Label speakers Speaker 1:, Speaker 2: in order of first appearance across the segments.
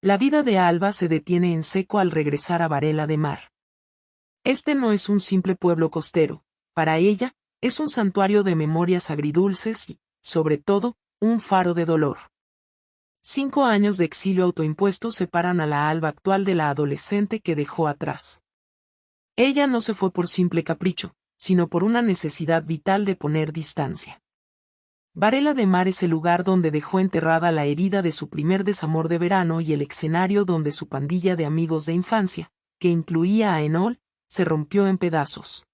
Speaker 1: La vida de Alba se detiene en seco al regresar a Varela de Mar. Este no es un simple pueblo costero, para ella, es un santuario de memorias agridulces y, sobre todo, un faro de dolor. 5 años de exilio autoimpuesto separan a la Alba actual de la adolescente que dejó atrás. Ella no se fue por simple capricho, sino por una necesidad vital de poner distancia. Varela de Mar es el lugar donde dejó enterrada la herida de su primer desamor de verano y el escenario donde su pandilla de amigos de infancia, que incluía a Enol, se rompió en pedazos.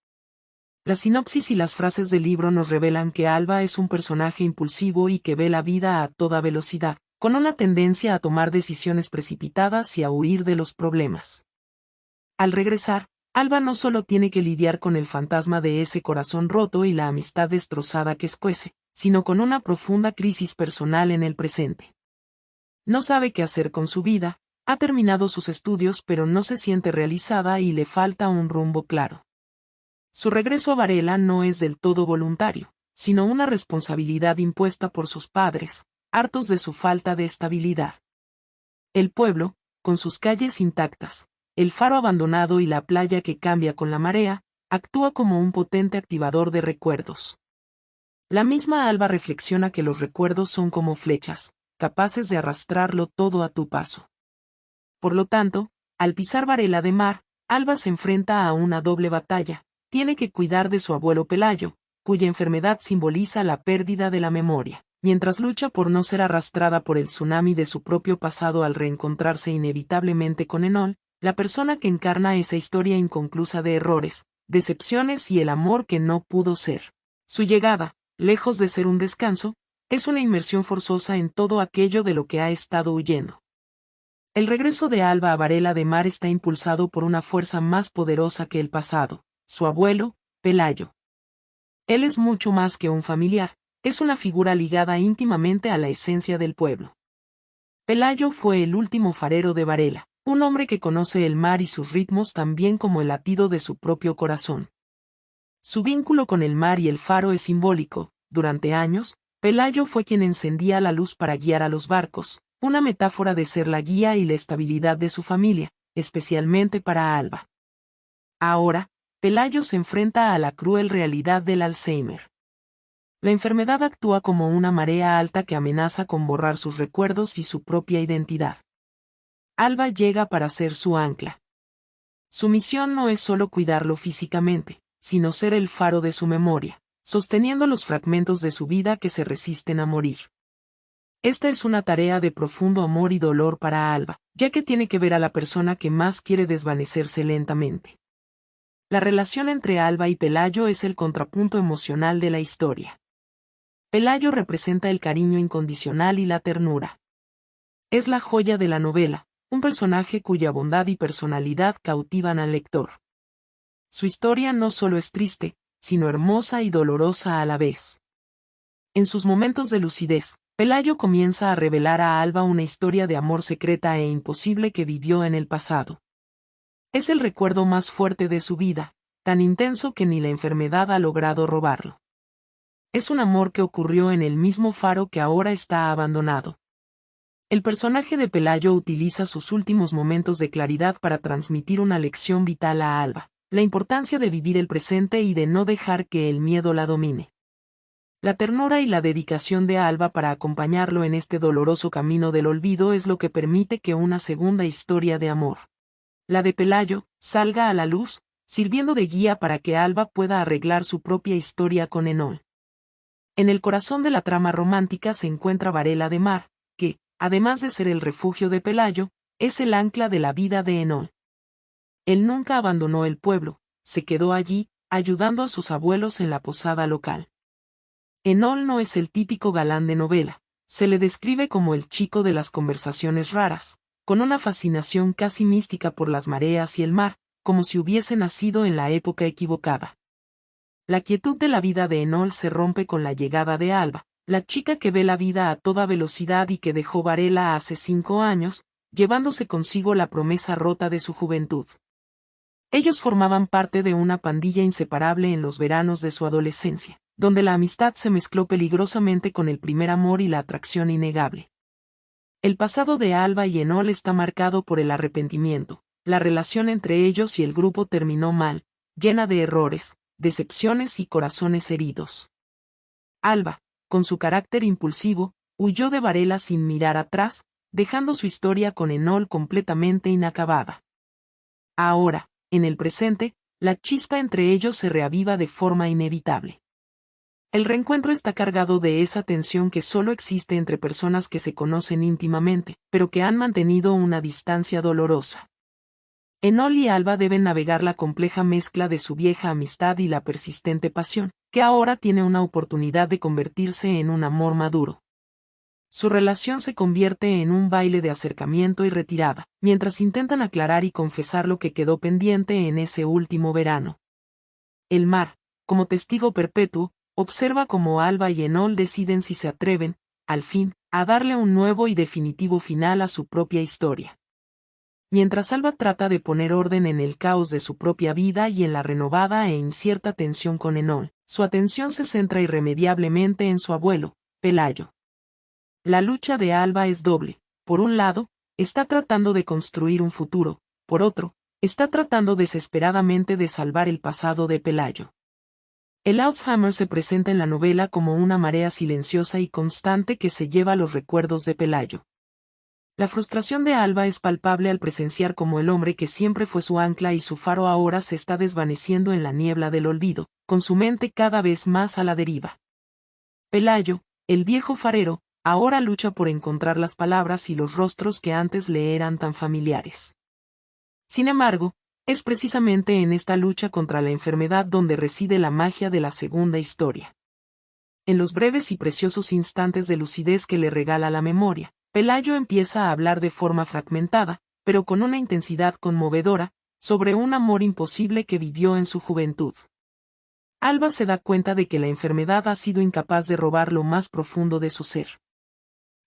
Speaker 1: La sinopsis y las frases del libro nos revelan que Alba es un personaje impulsivo y que ve la vida a toda velocidad, con una tendencia a tomar decisiones precipitadas y a huir de los problemas. Al regresar, Alba no solo tiene que lidiar con el fantasma de ese corazón roto y la amistad destrozada que escuece, sino con una profunda crisis personal en el presente. No sabe qué hacer con su vida, ha terminado sus estudios pero no se siente realizada y le falta un rumbo claro. Su regreso a Varela no es del todo voluntario, sino una responsabilidad impuesta por sus padres, hartos de su falta de estabilidad. El pueblo, con sus calles intactas, el faro abandonado y la playa que cambia con la marea, actúa como un potente activador de recuerdos. La misma Alba reflexiona que los recuerdos son como flechas, capaces de arrastrarlo todo a tu paso. Por lo tanto, al pisar Varela de Mar, Alba se enfrenta a una doble batalla. Tiene que cuidar de su abuelo Pelayo, cuya enfermedad simboliza la pérdida de la memoria, mientras lucha por no ser arrastrada por el tsunami de su propio pasado al reencontrarse inevitablemente con Enol, la persona que encarna esa historia inconclusa de errores, decepciones y el amor que no pudo ser. Su llegada, lejos de ser un descanso, es una inmersión forzosa en todo aquello de lo que ha estado huyendo. El regreso de Alba a Varela de Mar está impulsado por una fuerza más poderosa que el pasado, su abuelo, Pelayo. Él es mucho más que un familiar, es una figura ligada íntimamente a la esencia del pueblo. Pelayo fue el último farero de Varela, un hombre que conoce el mar y sus ritmos tan bien como el latido de su propio corazón. Su vínculo con el mar y el faro es simbólico. Durante años, Pelayo fue quien encendía la luz para guiar a los barcos, una metáfora de ser la guía y la estabilidad de su familia, especialmente para Alba. Ahora, Pelayo se enfrenta a la cruel realidad del Alzheimer. La enfermedad actúa como una marea alta que amenaza con borrar sus recuerdos y su propia identidad. Alba llega para ser su ancla. Su misión no es solo cuidarlo físicamente, sino ser el faro de su memoria, sosteniendo los fragmentos de su vida que se resisten a morir. Esta es una tarea de profundo amor y dolor para Alba, ya que tiene que ver a la persona que más quiere desvanecerse lentamente. La relación entre Alba y Pelayo es el contrapunto emocional de la historia. Pelayo representa el cariño incondicional y la ternura. Es la joya de la novela, un personaje cuya bondad y personalidad cautivan al lector. Su historia no solo es triste, sino hermosa y dolorosa a la vez. En sus momentos de lucidez, Pelayo comienza a revelar a Alba una historia de amor secreta e imposible que vivió en el pasado. Es el recuerdo más fuerte de su vida, tan intenso que ni la enfermedad ha logrado robarlo. Es un amor que ocurrió en el mismo faro que ahora está abandonado. El personaje de Pelayo utiliza sus últimos momentos de claridad para transmitir una lección vital a Alba, la importancia de vivir el presente y de no dejar que el miedo la domine. La ternura y la dedicación de Alba para acompañarlo en este doloroso camino del olvido es lo que permite que una segunda historia de amor, la de Pelayo, salga a la luz, sirviendo de guía para que Alba pueda arreglar su propia historia con Enol. En el corazón de la trama romántica se encuentra Varela de Mar, que, además de ser el refugio de Pelayo, es el ancla de la vida de Enol. Él nunca abandonó el pueblo, se quedó allí, ayudando a sus abuelos en la posada local. Enol no es el típico galán de novela, se le describe como el chico de las conversaciones raras, con una fascinación casi mística por las mareas y el mar, como si hubiese nacido en la época equivocada. La quietud de la vida de Enol se rompe con la llegada de Alba, la chica que ve la vida a toda velocidad y que dejó Varela hace 5 años, llevándose consigo la promesa rota de su juventud. Ellos formaban parte de una pandilla inseparable en los veranos de su adolescencia, donde la amistad se mezcló peligrosamente con el primer amor y la atracción innegable. El pasado de Alba y Enol está marcado por el arrepentimiento. La relación entre ellos y el grupo terminó mal, llena de errores, decepciones y corazones heridos. Alba, con su carácter impulsivo, huyó de Varela sin mirar atrás, dejando su historia con Enol completamente inacabada. Ahora, en el presente, la chispa entre ellos se reaviva de forma inevitable. El reencuentro está cargado de esa tensión que solo existe entre personas que se conocen íntimamente, pero que han mantenido una distancia dolorosa. Enol y Alba deben navegar la compleja mezcla de su vieja amistad y la persistente pasión, que ahora tiene una oportunidad de convertirse en un amor maduro. Su relación se convierte en un baile de acercamiento y retirada, mientras intentan aclarar y confesar lo que quedó pendiente en ese último verano. El mar, como testigo perpetuo, observa cómo Alba y Enol deciden si se atreven, al fin, a darle un nuevo y definitivo final a su propia historia. Mientras Alba trata de poner orden en el caos de su propia vida y en la renovada e incierta tensión con Enol, su atención se centra irremediablemente en su abuelo, Pelayo. La lucha de Alba es doble. Por un lado, está tratando de construir un futuro, por otro, está tratando desesperadamente de salvar el pasado de Pelayo. El Alzheimer se presenta en la novela como una marea silenciosa y constante que se lleva los recuerdos de Pelayo. La frustración de Alba es palpable al presenciar cómo el hombre que siempre fue su ancla y su faro ahora se está desvaneciendo en la niebla del olvido, con su mente cada vez más a la deriva. Pelayo, el viejo farero, ahora lucha por encontrar las palabras y los rostros que antes le eran tan familiares. Sin embargo, es precisamente en esta lucha contra la enfermedad donde reside la magia de la segunda historia. En los breves y preciosos instantes de lucidez que le regala la memoria, Pelayo empieza a hablar de forma fragmentada, pero con una intensidad conmovedora, sobre un amor imposible que vivió en su juventud. Alba se da cuenta de que la enfermedad ha sido incapaz de robar lo más profundo de su ser.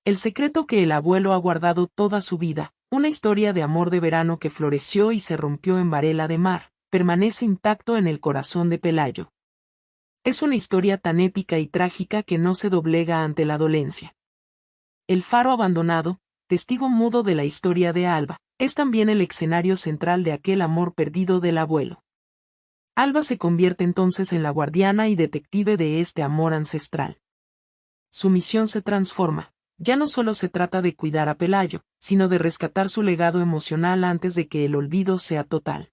Speaker 1: El secreto que el abuelo ha guardado toda su vida, una historia de amor de verano que floreció y se rompió en Varela de Mar, permanece intacto en el corazón de Pelayo. Es una historia tan épica y trágica que no se doblega ante la dolencia. El faro abandonado, testigo mudo de la historia de Alba, es también el escenario central de aquel amor perdido del abuelo. Alba se convierte entonces en la guardiana y detective de este amor ancestral. Su misión se transforma. Ya no solo se trata de cuidar a Pelayo, sino de rescatar su legado emocional antes de que el olvido sea total.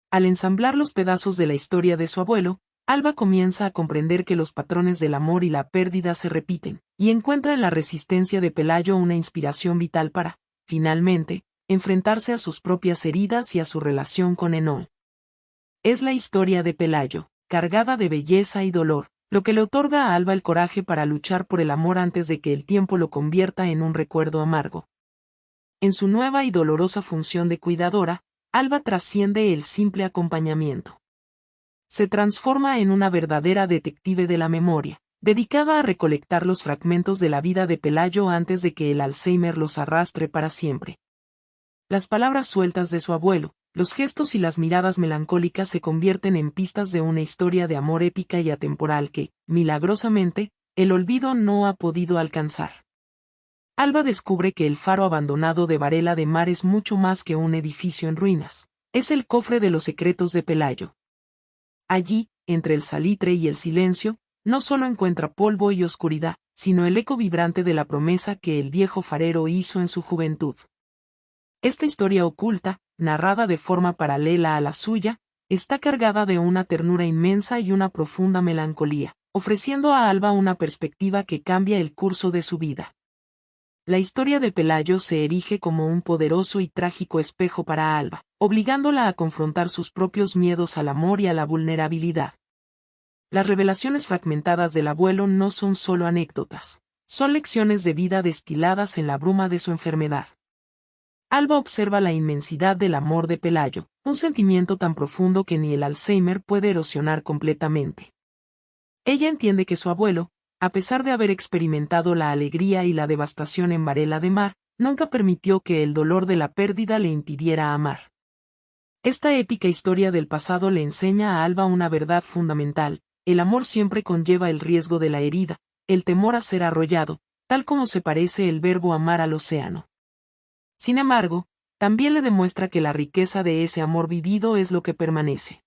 Speaker 1: Al ensamblar los pedazos de la historia de su abuelo, Alba comienza a comprender que los patrones del amor y la pérdida se repiten, y encuentra en la resistencia de Pelayo una inspiración vital para, finalmente, enfrentarse a sus propias heridas y a su relación con Enol. Es la historia de Pelayo, cargada de belleza y dolor, lo que le otorga a Alba el coraje para luchar por el amor antes de que el tiempo lo convierta en un recuerdo amargo. En su nueva y dolorosa función de cuidadora, Alba trasciende el simple acompañamiento. Se transforma en una verdadera detective de la memoria, dedicada a recolectar los fragmentos de la vida de Pelayo antes de que el Alzheimer los arrastre para siempre. Las palabras sueltas de su abuelo, los gestos y las miradas melancólicas se convierten en pistas de una historia de amor épica y atemporal que, milagrosamente, el olvido no ha podido alcanzar. Alba descubre que el faro abandonado de Varela de Mar es mucho más que un edificio en ruinas. Es el cofre de los secretos de Pelayo. Allí, entre el salitre y el silencio, no solo encuentra polvo y oscuridad, sino el eco vibrante de la promesa que el viejo farero hizo en su juventud. Esta historia oculta, narrada de forma paralela a la suya, está cargada de una ternura inmensa y una profunda melancolía, ofreciendo a Alba una perspectiva que cambia el curso de su vida. La historia de Pelayo se erige como un poderoso y trágico espejo para Alba, obligándola a confrontar sus propios miedos al amor y a la vulnerabilidad. Las revelaciones fragmentadas del abuelo no son solo anécdotas, son lecciones de vida destiladas en la bruma de su enfermedad. Alba observa la inmensidad del amor de Pelayo, un sentimiento tan profundo que ni el Alzheimer puede erosionar completamente. Ella entiende que su abuelo, a pesar de haber experimentado la alegría y la devastación en Varela de Mar, nunca permitió que el dolor de la pérdida le impidiera amar. Esta épica historia del pasado le enseña a Alba una verdad fundamental: el amor siempre conlleva el riesgo de la herida, el temor a ser arrollado, tal como se parece el verbo amar al océano. Sin embargo, también le demuestra que la riqueza de ese amor vivido es lo que permanece.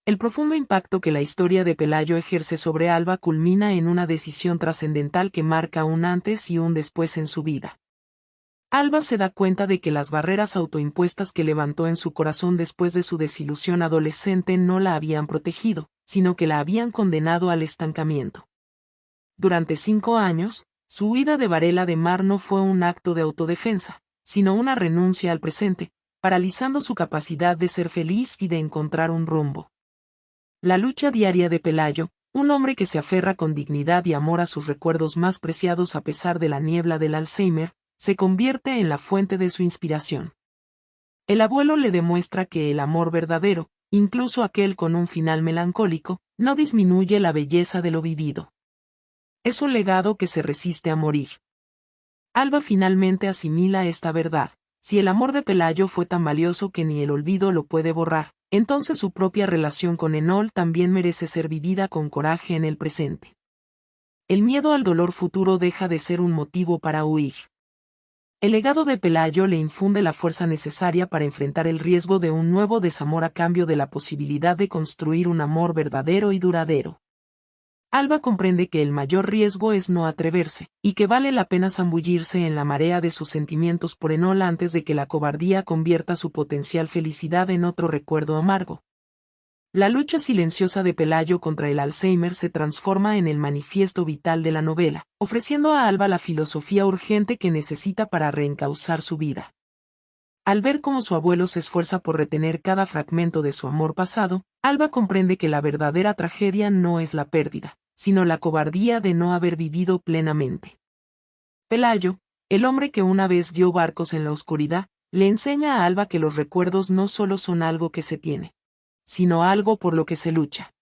Speaker 1: El profundo impacto que la historia de Pelayo ejerce sobre Alba culmina en una decisión trascendental que marca un antes y un después en su vida. Alba se da cuenta de que las barreras autoimpuestas que levantó en su corazón después de su desilusión adolescente no la habían protegido, sino que la habían condenado al estancamiento. Durante 5 años, su huida de Varela de Mar no fue un acto de autodefensa, sino una renuncia al presente, paralizando su capacidad de ser feliz y de encontrar un rumbo. La lucha diaria de Pelayo, un hombre que se aferra con dignidad y amor a sus recuerdos más preciados a pesar de la niebla del Alzheimer, se convierte en la fuente de su inspiración. El abuelo le demuestra que el amor verdadero, incluso aquel con un final melancólico, no disminuye la belleza de lo vivido. Es un legado que se resiste a morir. Alba finalmente asimila esta verdad: si el amor de Pelayo fue tan valioso que ni el olvido lo puede borrar, entonces su propia relación con Enol también merece ser vivida con coraje en el presente. El miedo al dolor futuro deja de ser un motivo para huir. El legado de Pelayo le infunde la fuerza necesaria para enfrentar el riesgo de un nuevo desamor a cambio de la posibilidad de construir un amor verdadero y duradero. Alba comprende que el mayor riesgo es no atreverse, y que vale la pena zambullirse en la marea de sus sentimientos por Enol antes de que la cobardía convierta su potencial felicidad en otro recuerdo amargo. La lucha silenciosa de Pelayo contra el Alzheimer se transforma en el manifiesto vital de la novela, ofreciendo a Alba la filosofía urgente que necesita para reencauzar su vida. Al ver cómo su abuelo se esfuerza por retener cada fragmento de su amor pasado, Alba comprende que la verdadera tragedia no es la pérdida, sino la cobardía de no haber vivido plenamente. Pelayo, el hombre que una vez dio barcos en la oscuridad, le enseña a Alba que los recuerdos no solo son algo que se tiene, sino algo por lo que se lucha.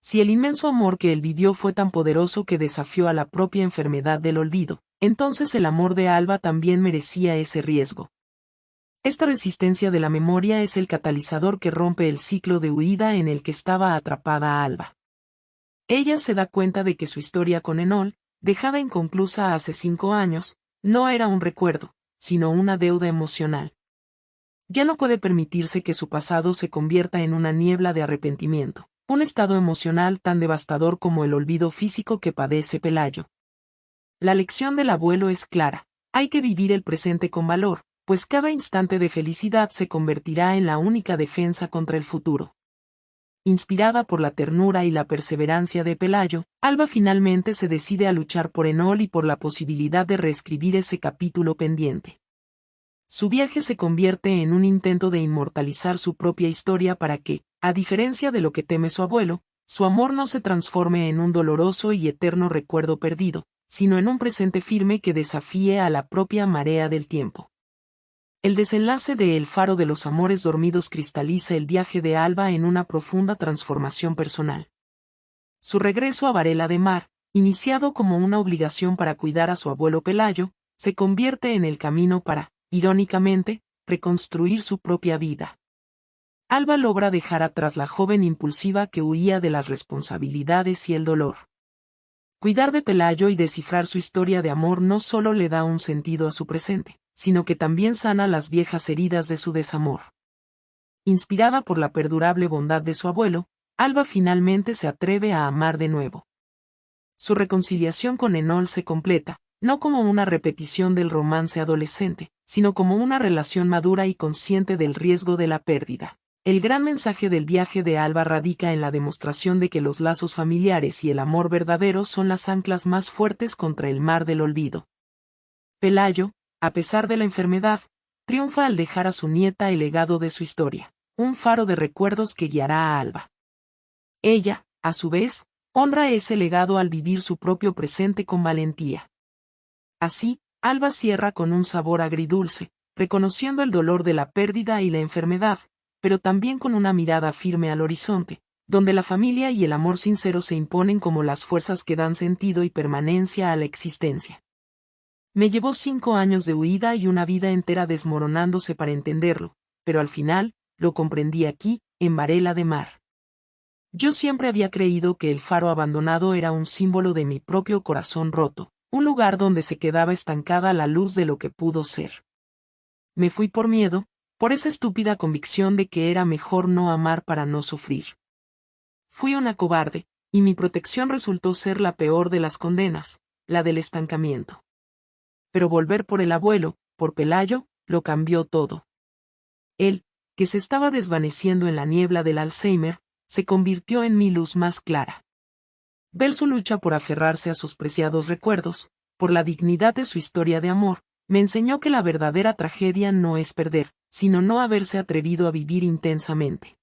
Speaker 1: Si el inmenso amor que él vivió fue tan poderoso que desafió a la propia enfermedad del olvido, entonces el amor de Alba también merecía ese riesgo. Esta resistencia de la memoria es el catalizador que rompe el ciclo de huida en el que estaba atrapada Alba. Ella se da cuenta de que su historia con Enol, dejada inconclusa hace 5 años, no era un recuerdo, sino una deuda emocional. Ya no puede permitirse que su pasado se convierta en una niebla de arrepentimiento, un estado emocional tan devastador como el olvido físico que padece Pelayo. La lección del abuelo es clara: hay que vivir el presente con valor, pues cada instante de felicidad se convertirá en la única defensa contra el futuro. Inspirada por la ternura y la perseverancia de Pelayo, Alba finalmente se decide a luchar por Enol y por la posibilidad de reescribir ese capítulo pendiente. Su viaje se convierte en un intento de inmortalizar su propia historia para que, a diferencia de lo que teme su abuelo, su amor no se transforme en un doloroso y eterno recuerdo perdido, sino en un presente firme que desafíe a la propia marea del tiempo. El desenlace de El faro de los amores dormidos cristaliza el viaje de Alba en una profunda transformación personal. Su regreso a Varela de Mar, iniciado como una obligación para cuidar a su abuelo Pelayo, se convierte en el camino para, irónicamente, reconstruir su propia vida. Alba logra dejar atrás la joven impulsiva que huía de las responsabilidades y el dolor. Cuidar de Pelayo y descifrar su historia de amor no solo le da un sentido a su presente, sino que también sana las viejas heridas de su desamor. Inspirada por la perdurable bondad de su abuelo, Alba finalmente se atreve a amar de nuevo. Su reconciliación con Enol se completa, no como una repetición del romance adolescente, sino como una relación madura y consciente del riesgo de la pérdida. El gran mensaje del viaje de Alba radica en la demostración de que los lazos familiares y el amor verdadero son las anclas más fuertes contra el mar del olvido. Pelayo, a pesar de la enfermedad, triunfa al dejar a su nieta el legado de su historia, un faro de recuerdos que guiará a Alba. Ella, a su vez, honra ese legado al vivir su propio presente con valentía. Así, Alba cierra con un sabor agridulce, reconociendo el dolor de la pérdida y la enfermedad, pero también con una mirada firme al horizonte, donde la familia y el amor sincero se imponen como las fuerzas que dan sentido y permanencia a la existencia. Me llevó 5 años de huida y una vida entera desmoronándose para entenderlo, pero al final, lo comprendí aquí, en Varela de Mar. Yo siempre había creído que el faro abandonado era un símbolo de mi propio corazón roto, un lugar donde se quedaba estancada la luz de lo que pudo ser. Me fui por miedo, por esa estúpida convicción de que era mejor no amar para no sufrir. Fui una cobarde, y mi protección resultó ser la peor de las condenas, la del estancamiento. Pero volver por el abuelo, por Pelayo, lo cambió todo. Él, que se estaba desvaneciendo en la niebla del Alzheimer, se convirtió en mi luz más clara. Ver su lucha por aferrarse a sus preciados recuerdos, por la dignidad de su historia de amor, me enseñó que la verdadera tragedia no es perder, sino no haberse atrevido a vivir intensamente.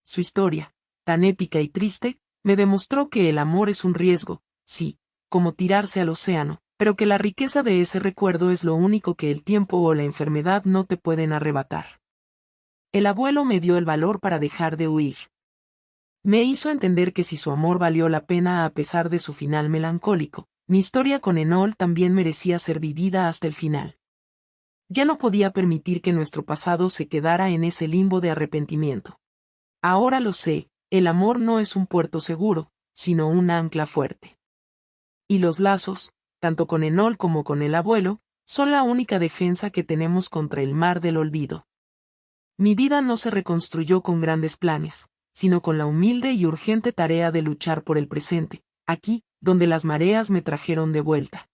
Speaker 1: Su historia, tan épica y triste, me demostró que el amor es un riesgo, sí, como tirarse al océano, pero que la riqueza de ese recuerdo es lo único que el tiempo o la enfermedad no te pueden arrebatar. El abuelo me dio el valor para dejar de huir. Me hizo entender que si su amor valió la pena a pesar de su final melancólico, mi historia con Enol también merecía ser vivida hasta el final. Ya no podía permitir que nuestro pasado se quedara en ese limbo de arrepentimiento. Ahora lo sé, el amor no es un puerto seguro, sino un ancla fuerte. Y los lazos, tanto con Enol como con el abuelo, son la única defensa que tenemos contra el mar del olvido. Mi vida no se reconstruyó con grandes planes, sino con la humilde y urgente tarea de luchar por el presente, aquí, donde las mareas me trajeron de vuelta.